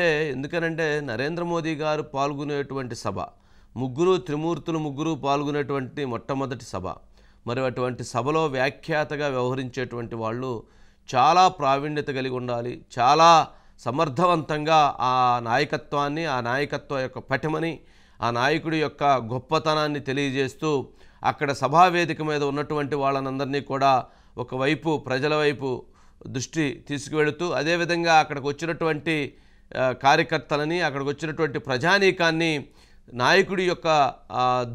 అంటే ఎందుకనంటే నరేంద్ర మోదీ గారు పాల్గొనేటువంటి సభ, ముగ్గురు త్రిమూర్తులు ముగ్గురు పాల్గొనేటువంటి మొట్టమొదటి సభ. మరి అటువంటి సభలో వ్యాఖ్యాతగా వ్యవహరించేటువంటి వాళ్ళు చాలా ప్రావీణ్యత కలిగి ఉండాలి. చాలా సమర్థవంతంగా ఆ నాయకత్వాన్ని, ఆ నాయకత్వ యొక్క పటిమని, ఆ నాయకుడి యొక్క గొప్పతనాన్ని తెలియజేస్తూ అక్కడ సభావేదిక మీద ఉన్నటువంటి వాళ్ళనందరినీ కూడా ఒకవైపు ప్రజల వైపు దృష్టి తీసుకువెళుతూ, అదేవిధంగా అక్కడికి వచ్చినటువంటి కార్యకర్తలని, అక్కడికి వచ్చినటువంటి ప్రజానీకాన్ని నాయకుడి యొక్క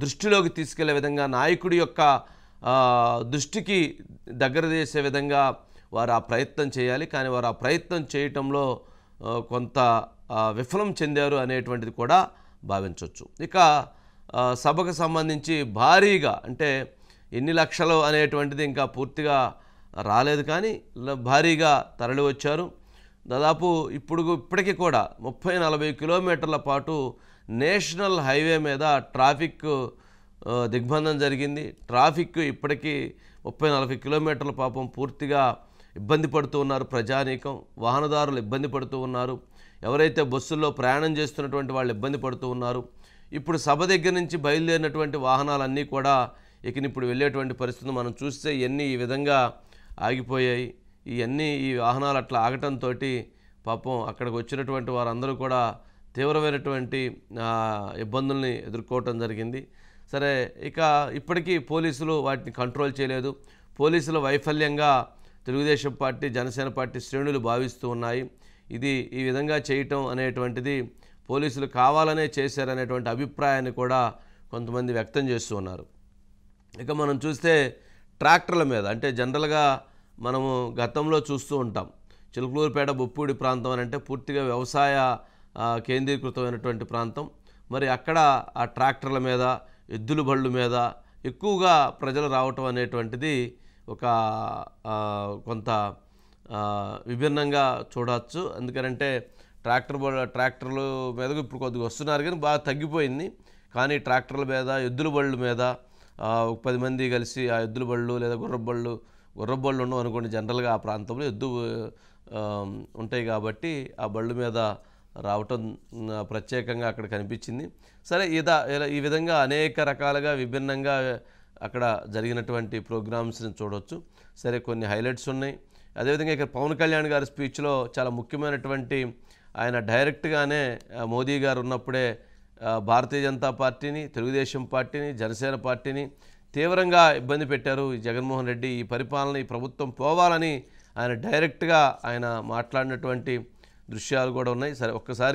దృష్టిలోకి తీసుకెళ్లే విధంగా, నాయకుడి యొక్క దృష్టికి దగ్గర చేసే విధంగా వారు ఆ ప్రయత్నం చేయాలి. కానీ వారు ఆ ప్రయత్నం చేయటంలో కొంత విఫలం చెందారు అనేటువంటిది కూడా భావించవచ్చు. ఇక సభకు సంబంధించి భారీగా, అంటే ఎన్ని లక్షలు అనేటువంటిది ఇంకా పూర్తిగా రాలేదు, కానీ భారీగా తరలి వచ్చారు. దాదాపు ఇప్పటికీ కూడా 30-40 కిలోమీటర్ల పాటు నేషనల్ హైవే మీద ట్రాఫిక్ దిగ్బంధం జరిగింది. ట్రాఫిక్ ఇప్పటికీ 30-40 కిలోమీటర్ల పాపం పూర్తిగా ఇబ్బంది పడుతూ ఉన్నారు. ప్రజానీకం, వాహనదారులు ఇబ్బంది పడుతూ ఉన్నారు. ఎవరైతే బస్సుల్లో ప్రయాణం చేస్తున్నటువంటి వాళ్ళు ఇబ్బంది పడుతూ ఉన్నారు. ఇప్పుడు సభ దగ్గర నుంచి బయలుదేరినటువంటి వాహనాలన్నీ కూడా ఇప్పుడు వెళ్ళేటువంటి పరిస్థితి మనం చూస్తే ఇవన్నీ ఈ విధంగా ఆగిపోయాయి. ఈ వాహనాలు అట్లా ఆగటంతో పాపం అక్కడికి వచ్చినటువంటి వారందరూ కూడా తీవ్రమైనటువంటి ఇబ్బందుల్ని ఎదుర్కోవటం జరిగింది. సరే, ఇప్పటికీ పోలీసులు వాటిని కంట్రోల్ చేయలేదు. పోలీసుల వైఫల్యంగా తెలుగుదేశం పార్టీ, జనసేన పార్టీ శ్రేణులు భావిస్తూ ఉన్నాయి. ఈ విధంగా చేయటం అనేటువంటిది పోలీసులు కావాలనే చేశారనేటువంటి అభిప్రాయాన్ని కూడా కొంతమంది వ్యక్తం చేస్తూ ఉన్నారు. మనం చూస్తే ట్రాక్టర్ల మీద, అంటే జనరల్గా మనము గతంలో చూస్తూ ఉంటాం, చిలుకలూరుపేట, బొప్పూడి ప్రాంతం అని అంటే పూర్తిగా వ్యవసాయ కేంద్రీకృతమైనటువంటి ప్రాంతం. మరి అక్కడ ఆ ట్రాక్టర్ల మీద, ఎద్దుల బళ్ళు మీద ఎక్కువగా ప్రజలు రావటం అనేటువంటిది కొంత విభిన్నంగా చూడవచ్చు. ఎందుకంటే ట్రాక్టర్ల మీద ఇప్పుడు కొద్దిగా వస్తున్నారు, కానీ బాగా తగ్గిపోయింది. కానీ ట్రాక్టర్ల మీద, ఎద్దుల బళ్ళు మీద 10 మంది కలిసి ఆ ఎద్దుల బళ్ళు లేదా గుర్రబళ్ళు ఉండవు అనుకోండి. జనరల్గా ఆ ప్రాంతంలో ఎద్దు ఉంటాయి కాబట్టి ఆ బళ్ళు మీద రావటం ప్రత్యేకంగా అక్కడ కనిపించింది. సరే, ఈ విధంగా అనేక రకాలుగా విభిన్నంగా అక్కడ జరిగినటువంటి ప్రోగ్రామ్స్ని చూడవచ్చు. సరే, కొన్ని హైలైట్స్ ఉన్నాయి. అదేవిధంగా ఇక్కడ పవన్ కళ్యాణ్ గారి స్పీచ్లో చాలా ముఖ్యమైనటువంటి, ఆయన డైరెక్ట్గానే మోదీ గారు ఉన్నప్పుడే భారతీయ జనతా పార్టీని, తెలుగుదేశం పార్టీని, జనసేన పార్టీని తీవ్రంగా ఇబ్బంది పెట్టారు. జగన్మోహన్ రెడ్డి ఈ పరిపాలన, ఈ ప్రభుత్వం పోవాలని ఆయన డైరెక్ట్గా మాట్లాడినటువంటి దృశ్యాలు కూడా ఉన్నాయి. సరే, ఒక్కసారి